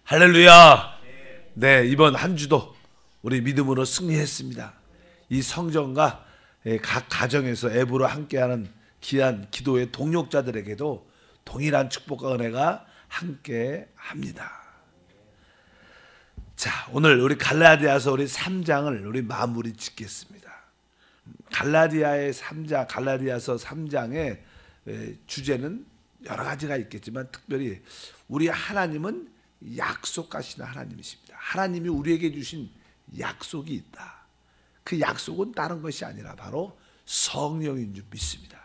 할렐루야. 네, 이번 한 주도 우리 믿음으로 승리했습니다. 이 성전과 각 가정에서 앱으로 함께하는 귀한 기도의 동역자들에게도 동일한 축복과 은혜가 함께합니다. 자, 오늘 우리 갈라디아서 우리 3장을 우리 마무리 짓겠습니다. 갈라디아서 3장의 주제는 여러 가지가 있겠지만 특별히 우리 하나님은 약속하시는 하나님이십니다. 하나님이 우리에게 주신 약속이 있다. 그 약속은 다른 것이 아니라 바로 성령인 줄 믿습니다.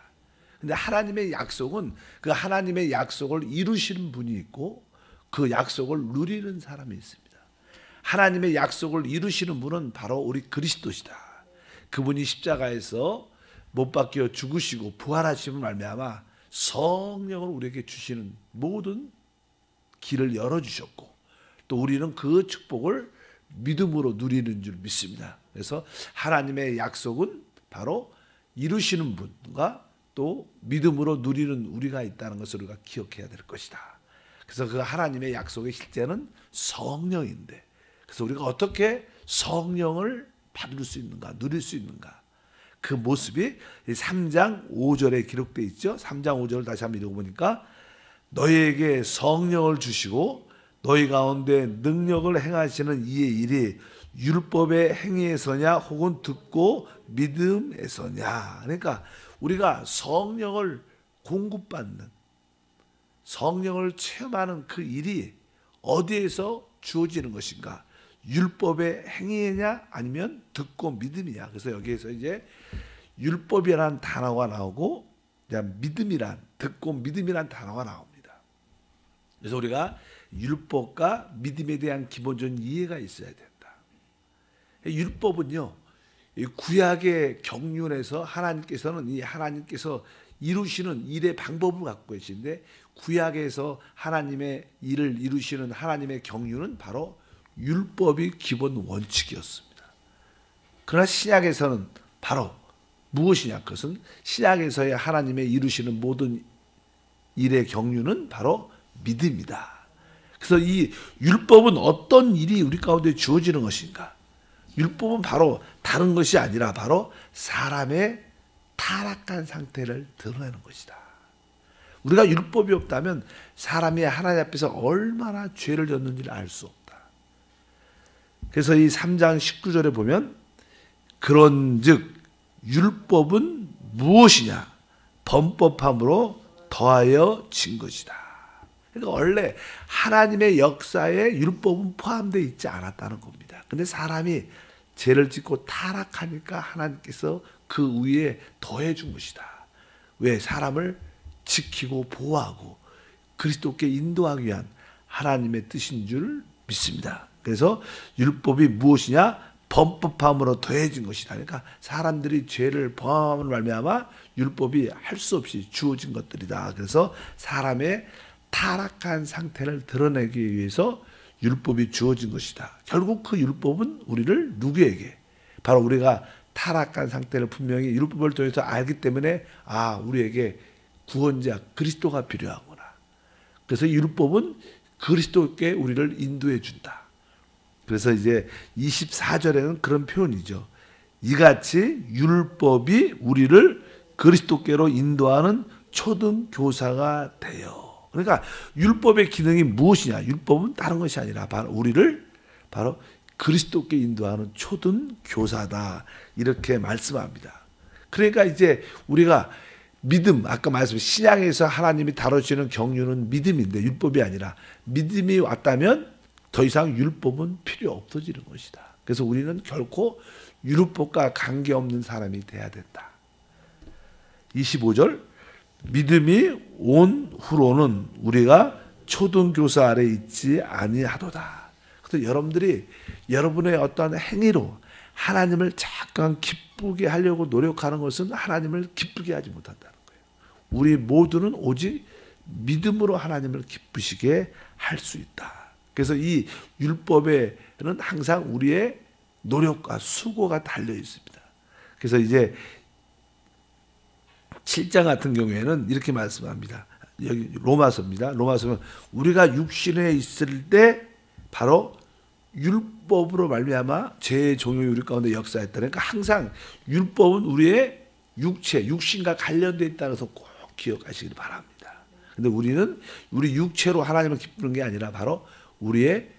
근데 하나님의 약속은 그 하나님의 약속을 이루시는 분이 있고 그 약속을 누리는 사람이 있습니다. 하나님의 약속을 이루시는 분은 바로 우리 그리스도시다. 그분이 십자가에서 못 박혀 죽으시고 부활하심을 말미암아 성령을 우리에게 주시는 모든 길을 열어주셨고 또 우리는 그 축복을 믿음으로 누리는 줄 믿습니다. 그래서 하나님의 약속은 바로 이루시는 분과 또 믿음으로 누리는 우리가 있다는 것을 우리가 기억해야 될 것이다. 그래서 그 하나님의 약속의 실제는 성령인데 그래서 우리가 어떻게 성령을 받을 수 있는가, 누릴 수 있는가, 그 모습이 3장 5절에 기록되어 있죠. 3장 5절을 다시 한번 읽어보니까 너희에게 성령을 주시고 너희 가운데 능력을 행하시는 이의 일이 율법의 행위에서냐 혹은 듣고 믿음에서냐. 그러니까 우리가 성령을 공급받는, 성령을 체험하는 그 일이 어디에서 주어지는 것인가? 율법의 행위냐 아니면 듣고 믿음이냐. 그래서 여기에서 이제 율법이라는 단어가 나오고 믿음이란, 듣고 믿음이란 단어가 나옵니다. 그래서 우리가 율법과 믿음에 대한 기본적인 이해가 있어야 된다. 율법은요, 구약의 경륜에서 하나님께서 이루시는 일의 방법을 갖고 계신데 구약에서 하나님의 일을 이루시는 하나님의 경륜은 바로 율법이 기본 원칙이었습니다. 그러나 신약에서는 바로 무엇이냐? 그것은 신약에서의 하나님의 이루시는 모든 일의 경륜은 바로 믿음이다. 그래서 이 율법은 어떤 일이 우리 가운데 주어지는 것인가? 율법은 바로 다른 것이 아니라 바로 사람의 타락한 상태를 드러내는 것이다. 우리가 율법이 없다면 사람이 하나님 앞에서 얼마나 죄를 졌는지를 알 수 없다. 그래서 이 3장 19절에 보면 그런즉 율법은 무엇이냐? 범법함으로 더하여 진 것이다. 그러니까 원래 하나님의 역사에 율법은 포함되어 있지 않았다는 겁니다. 근데 사람이 죄를 짓고 타락하니까 하나님께서 그 위에 더해 준 것이다. 왜? 사람을 지키고 보호하고 그리스도께 인도하기 위한 하나님의 뜻인 줄 믿습니다. 그래서 율법이 무엇이냐? 범법함으로 더해진 것이다. 그러니까 사람들이 죄를 범함으로 말미암아 율법이 할 수 없이 주어진 것들이다. 그래서 사람의 타락한 상태를 드러내기 위해서 율법이 주어진 것이다. 결국 그 율법은 우리를 누구에게? 바로 우리가 타락한 상태를 분명히 율법을 통해서 알기 때문에 우리에게 구원자 그리스도가 필요하구나. 그래서 율법은 그리스도께 우리를 인도해 준다. 그래서 이제 24절에는 그런 표현이죠. 이같이 율법이 우리를 그리스도께로 인도하는 초등교사가 되어. 그러니까 율법의 기능이 무엇이냐? 율법은 다른 것이 아니라 바로 우리를 바로 그리스도께 인도하는 초등교사다. 이렇게 말씀합니다. 그러니까 이제 우리가 믿음, 아까 말씀드린 신약에서 하나님이 다루시는 경륜은 믿음인데 율법이 아니라 믿음이 왔다면 더 이상 율법은 필요 없어지는 것이다. 그래서 우리는 결코 율법과 관계없는 사람이 돼야 된다. 25절 믿음이 온 후로는 우리가 초등교사 아래 있지 아니하도다. 그래서 여러분들이 여러분의 어떠한 행위로 하나님을 잠깐 기쁘게 하려고 노력하는 것은 하나님을 기쁘게 하지 못한다는 거예요. 우리 모두는 오직 믿음으로 하나님을 기쁘시게 할 수 있다. 그래서 이 율법에는 항상 우리의 노력과 수고가 달려 있습니다. 그래서 이제 7장 같은 경우에는 이렇게 말씀합니다. 여기 로마서입니다. 로마서는 우리가 육신에 있을 때 바로 율법으로 말미암아 죄의 종이 우리 가운데 역사했다. 그러니까 항상 율법은 우리의 육체, 육신과 관련되어 있다는 것을 꼭 기억하시길 바랍니다. 근데 우리는 우리 육체로 하나님을 기쁘는 게 아니라 바로 우리의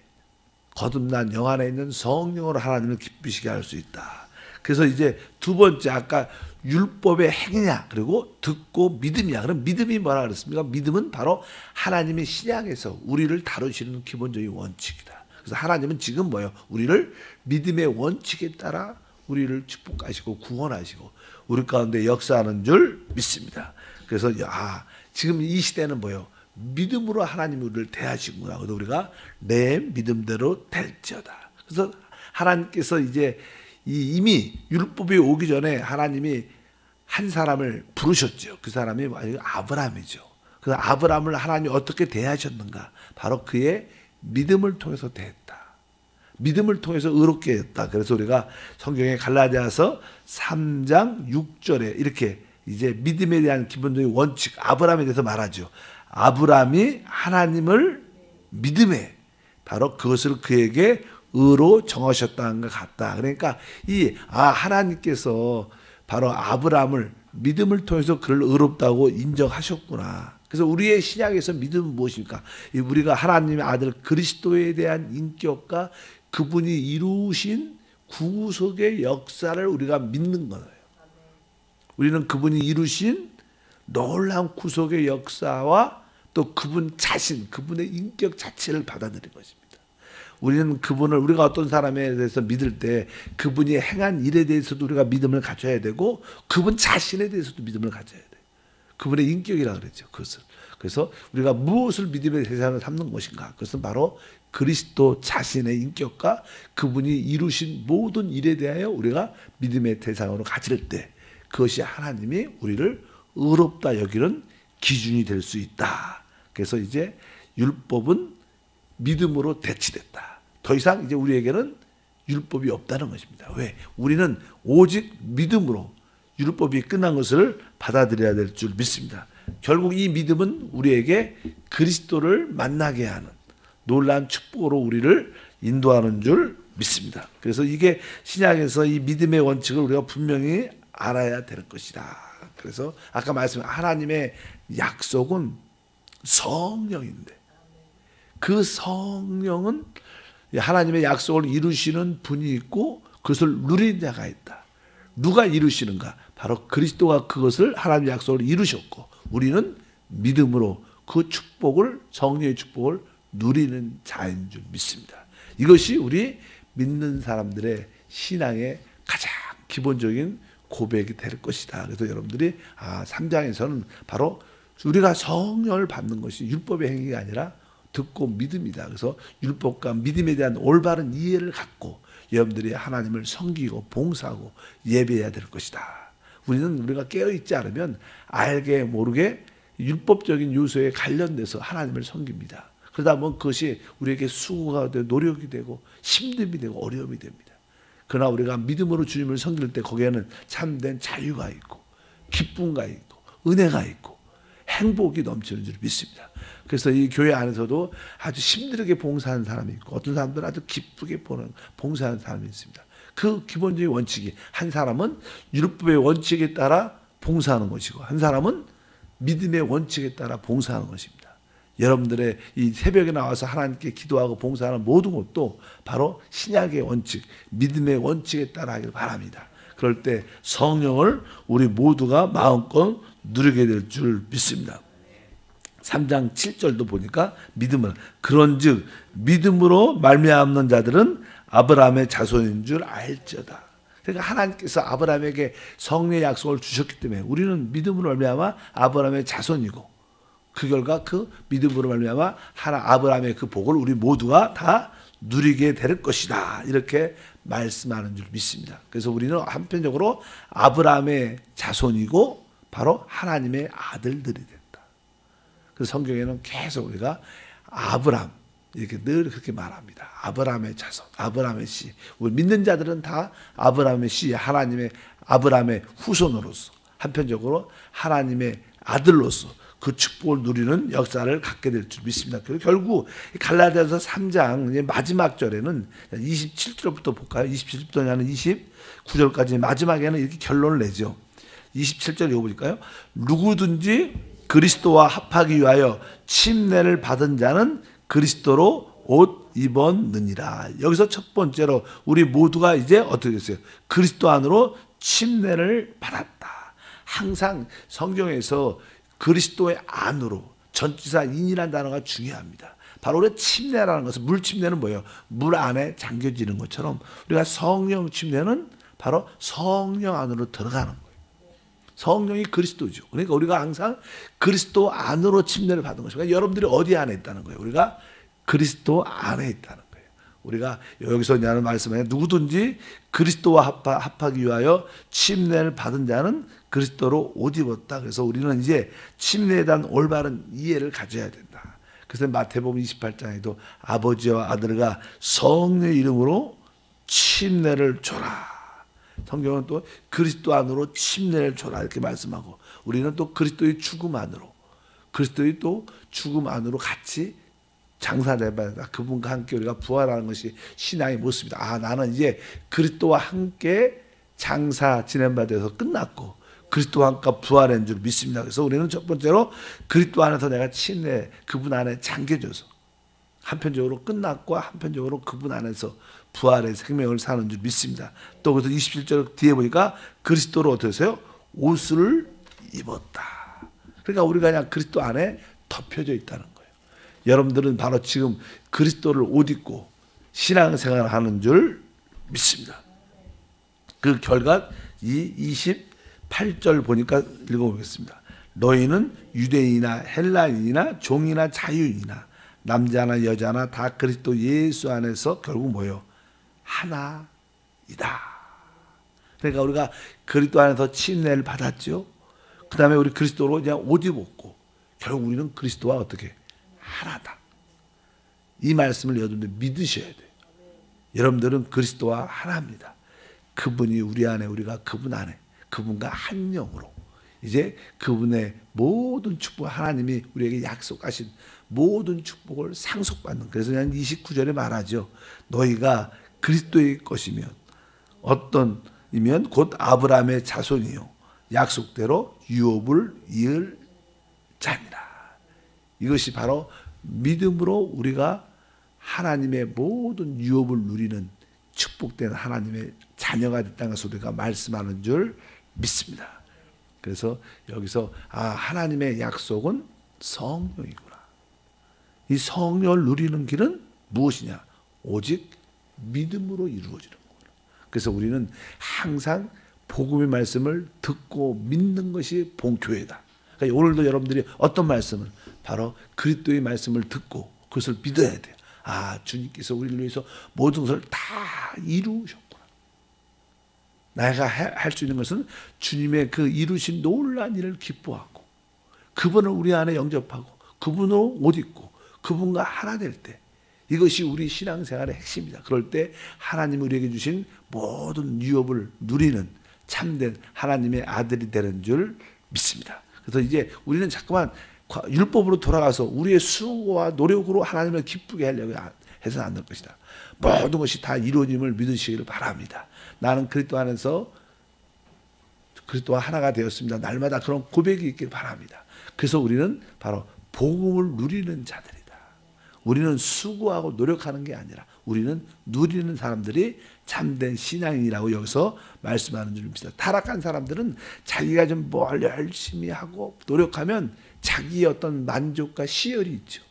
거듭난 영 안에 있는 성령으로 하나님을 기쁘시게 할 수 있다. 그래서 이제 두 번째, 아까 율법의 행위냐 그리고 듣고 믿음이야. 그럼 믿음이 뭐라 그랬습니까? 믿음은 바로 하나님의 신약에서 우리를 다루시는 기본적인 원칙이다. 그래서 하나님은 지금 뭐예요? 우리를 믿음의 원칙에 따라 우리를 축복하시고 구원하시고 우리 가운데 역사하는 줄 믿습니다. 그래서 지금 이 시대는 뭐예요? 믿음으로 하나님이 우리를 대하시구나. 그래서 우리가 내 믿음대로 될지어다. 그래서 하나님께서 이제 이미 율법이 오기 전에 하나님이 한 사람을 부르셨죠. 그 사람이 아브라함이죠. 그 아브라함을 하나님이 어떻게 대하셨는가? 바로 그의 믿음을 통해서 대했다. 믿음을 통해서 의롭게 했다. 그래서 우리가 성경의 갈라디아서 3장 6절에 이렇게 이제 믿음에 대한 기본적인 원칙, 아브라함에 대해서 말하죠. 아브라함이 하나님을 믿음에 바로 그것을 그에게 의로 정하셨다는 것 같다. 그러니까 하나님께서 바로 아브라함을 믿음을 통해서 그를 의롭다고 인정하셨구나. 그래서 우리의 신약에서 믿음은 무엇입니까? 우리가 하나님의 아들 그리스도에 대한 인격과 그분이 이루신 구속의 역사를 우리가 믿는 거예요. 우리는 그분이 이루신 놀라운 구속의 역사와 또 그분 자신, 그분의 인격 자체를 받아들인 것입니다. 우리는 그분을, 우리가 어떤 사람에 대해서 믿을 때 그분이 행한 일에 대해서도 우리가 믿음을 가져야 되고 그분 자신에 대해서도 믿음을 가져야 돼요. 그분의 인격이라고 그랬죠. 그것을. 그래서 우리가 무엇을 믿음의 대상을 삼는 것인가? 그것은 바로 그리스도 자신의 인격과 그분이 이루신 모든 일에 대하여 우리가 믿음의 대상으로 가질 때 그것이 하나님이 우리를 의롭다 여기는 기준이 될 수 있다. 그래서 이제 율법은 믿음으로 대치됐다. 더 이상 이제 우리에게는 율법이 없다는 것입니다. 왜? 우리는 오직 믿음으로 율법이 끝난 것을 받아들여야 될 줄 믿습니다. 결국 이 믿음은 우리에게 그리스도를 만나게 하는 놀라운 축복으로 우리를 인도하는 줄 믿습니다. 그래서 이게 신약에서 이 믿음의 원칙을 우리가 분명히 알아야 될 것이다. 그래서 아까 말씀한 하나님의 약속은 성령인데 그 성령은 하나님의 약속을 이루시는 분이 있고 그것을 누리는 자가 있다. 누가 이루시는가? 바로 그리스도가 그것을 하나님의 약속을 이루셨고 우리는 믿음으로 그 축복을, 성령의 축복을 누리는 자인 줄 믿습니다. 이것이 우리 믿는 사람들의 신앙의 가장 기본적인 고백이 될 것이다. 그래서 여러분들이 3장에서는 바로 우리가 성령을 받는 것이 율법의 행위가 아니라 듣고 믿음이다. 그래서 율법과 믿음에 대한 올바른 이해를 갖고 여러분들이 하나님을 섬기고 봉사하고 예배해야 될 것이다. 우리가 깨어있지 않으면 알게 모르게 율법적인 요소에 관련돼서 하나님을 섬깁니다. 그러다 보면 그것이 우리에게 수고가 되고 노력이 되고 힘듦이 되고 어려움이 됩니다. 그러나 우리가 믿음으로 주님을 섬길 때 거기에는 참된 자유가 있고 기쁨과 있고 은혜가 있고 행복이 넘치는 줄 믿습니다. 그래서 이 교회 안에서도 아주 힘들게 봉사하는 사람이 있고 어떤 사람들은 아주 기쁘게 봉사하는 사람이 있습니다. 그 기본적인 원칙이 한 사람은 율법의 원칙에 따라 봉사하는 것이고 한 사람은 믿음의 원칙에 따라 봉사하는 것입니다. 여러분들의 이 새벽에 나와서 하나님께 기도하고 봉사하는 모든 것도 바로 신약의 원칙, 믿음의 원칙에 따라 하길 바랍니다. 그럴 때 성령을 우리 모두가 마음껏 누리게 될 줄 믿습니다. 3장 7절도 보니까 믿음을 그런즉 믿음으로 말미암는 자들은 아브라함의 자손인 줄 알지어다. 그러니까 하나님께서 아브라함에게 성령의 약속을 주셨기 때문에 우리는 믿음으로 말미암아 아브라함의 자손이고 그 결과 그 믿음으로 말미암아 아브라함의 그 복을 우리 모두가 다 누리게 될 것이다. 이렇게 말씀하는 줄 믿습니다. 그래서 우리는 한편적으로 아브라함의 자손이고 바로 하나님의 아들들이 된다. 그래서 성경에는 계속 우리가 아브라함 이렇게 늘 그렇게 말합니다. 아브라함의 자손, 아브라함의 씨. 우리 믿는 자들은 다 아브라함의 씨, 하나님의 아브라함의 후손으로서 한편적으로 하나님의 아들로서 그 축복을 누리는 역사를 갖게 될 줄 믿습니다. 그리고 결국 갈라디아서 3장 마지막 절에는 27절부터 볼까요? 27절부터 하는 29절까지 마지막에는 이렇게 결론을 내죠. 27절 읽어볼까요? 누구든지 그리스도와 합하기 위하여 침례를 받은 자는 그리스도로 옷 입었느니라. 여기서 첫 번째로 우리 모두가 이제 어떻게 됐어요? 그리스도 안으로 침례를 받았다. 항상 성경에서 그리스도의 안으로, 전치사 인이라는 단어가 중요합니다. 바로 우리 침례라는 것은, 물 침례는 뭐예요? 물 안에 잠겨지는 것처럼 우리가 성령 침례는 바로 성령 안으로 들어가는 거예요. 성령이 그리스도죠. 그러니까 우리가 항상 그리스도 안으로 침례를 받은 것입니다. 그러니까 여러분들이 어디 안에 있다는 거예요? 우리가 그리스도 안에 있다는 거예요. 우리가 여기서 하는 말씀에 누구든지 그리스도와 합하기 위하여 침례를 받은 자는 그리스도로 옷 입었다. 그래서 우리는 이제 침례에 대한 올바른 이해를 가져야 된다. 그래서 마태복음 28장에도 아버지와 아들과 성령의 이름으로 침례를 줘라. 성경은 또 그리스도 안으로 침례를 줘라 이렇게 말씀하고, 우리는 또 그리스도의 죽음 안으로, 그리스도의 또 죽음 안으로 같이 장사돼봐야 된다. 그분과 함께 우리가 부활하는 것이 신앙의 모습이다. 아, 나는 이제 그리스도와 함께 장사 지낸 바 되어서 끝났고 그리스도와 함께 부활한 줄 믿습니다. 그래서 우리는 첫 번째로 그리스도 안에서 내가 침례, 그분 안에 잠겨져서 한편적으로 끝났고 한편적으로 그분 안에서 부활의 생명을 사는 줄 믿습니다. 또 그래서 27절 뒤에 보니까 그리스도로 어떻게 하세요? 옷을 입었다. 그러니까 우리가 그냥 그리스도 안에 덮여져 있다는 거예요. 여러분들은 바로 지금 그리스도를 옷 입고 신앙생활을 하는 줄 믿습니다. 그 결과 이 28절 보니까 읽어보겠습니다. 너희는 유대인이나 헬라인이나 종이나 자유인이나 남자나 여자나 다 그리스도 예수 안에서 결국 뭐예요? 하나이다. 그러니까 우리가 그리스도 안에서 침례를 받았죠. 그 다음에 우리 그리스도로 그냥 옷 입었고 결국 우리는 그리스도와 어떻게? 하나다. 이 말씀을 여러분들 믿으셔야 돼요. 여러분들은 그리스도와 하나입니다. 그분이 우리 안에, 우리가 그분 안에, 그분과 한 영으로 이제 그분의 모든 축복, 하나님이 우리에게 약속하신 모든 축복을 상속받는. 그래서 그냥 29절에 말하죠. 너희가 그리스도의 것이면 어떤이면 곧 아브라함의 자손이요 약속대로 유업을 이을 자니라. 이것이 바로 믿음으로 우리가 하나님의 모든 유업을 누리는 축복된 하나님의 자녀가 됐다는 것을 우리가 말씀하는 줄 믿습니다. 그래서 여기서 하나님의 약속은 성령이구나. 이 성령을 누리는 길은 무엇이냐? 오직 믿음으로 이루어지는 거구나. 그래서 우리는 항상 복음의 말씀을 듣고 믿는 것이 본교회다. 그러니까 오늘도 여러분들이 어떤 말씀을? 바로 그리스도의 말씀을 듣고 그것을 믿어야 돼요. 주님께서 우리를 위해서 모든 것을 다 이루셨구나. 내가 할 수 있는 것은 주님의 그 이루신 놀라운 일을 기뻐하고 그분을 우리 안에 영접하고 그분으로 옷 입고 그분과 하나 될 때, 이것이 우리 신앙생활의 핵심이다. 그럴 때 하나님이 우리에게 주신 모든 유업을 누리는 참된 하나님의 아들이 되는 줄 믿습니다. 그래서 이제 우리는 자꾸만 율법으로 돌아가서 우리의 수고와 노력으로 하나님을 기쁘게 하려고 해서는 안 될 것이다. 모든 것이 다 이루어짐을 믿으시기를 바랍니다. 나는 그리스도 안에서 그리스도와 하나가 되었습니다. 날마다 그런 고백이 있기를 바랍니다. 그래서 우리는 바로 복음을 누리는 자들이다. 우리는 수고하고 노력하는 게 아니라 우리는 누리는 사람들이 참된 신앙이라고 여기서 말씀하는 줄 믿습니다. 타락한 사람들은 자기가 좀 뭘 열심히 하고 노력하면 자기의 어떤 만족과 시열이 있죠.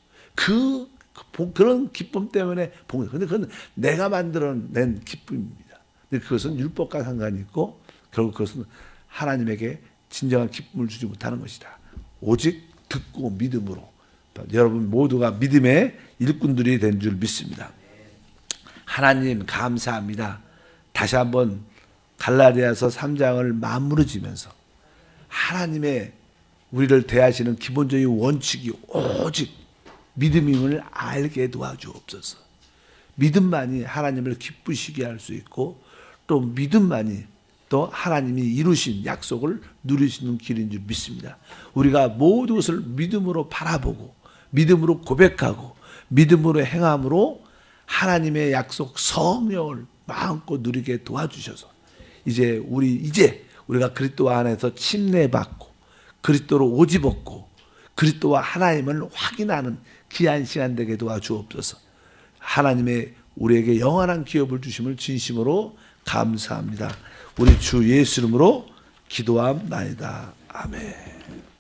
그런 기쁨 때문에 본 거예요. 근데 그건 내가 만들어낸 기쁨입니다. 근데 그것은 율법과 상관이 있고 결국 그것은 하나님에게 진정한 기쁨을 주지 못하는 것이다. 오직 듣고 믿음으로 여러분 모두가 믿음의 일꾼들이 된 줄 믿습니다. 하나님 감사합니다. 다시 한번 갈라디아서 3장을 마무리 지면서 하나님의 우리를 대하시는 기본적인 원칙이 오직 믿음임을 알게 도와주옵소서. 믿음만이 하나님을 기쁘시게 할 수 있고 또 믿음만이 또 하나님이 이루신 약속을 누릴 수 있는 길인 줄 믿습니다. 우리가 모든 것을 믿음으로 바라보고 믿음으로 고백하고 믿음으로 행함으로 하나님의 약속 성령을 마음껏 누리게 도와주셔서 이제 우리가 그리스도 안에서 침례받고 그리스도로 오집었고 그리스도와 하나님을 확인하는 귀한 시간 되게 도와주옵소서. 하나님의 우리에게 영원한 기업을 주심을 진심으로 감사합니다. 우리 주 예수 이름으로 기도함나이다. 아멘.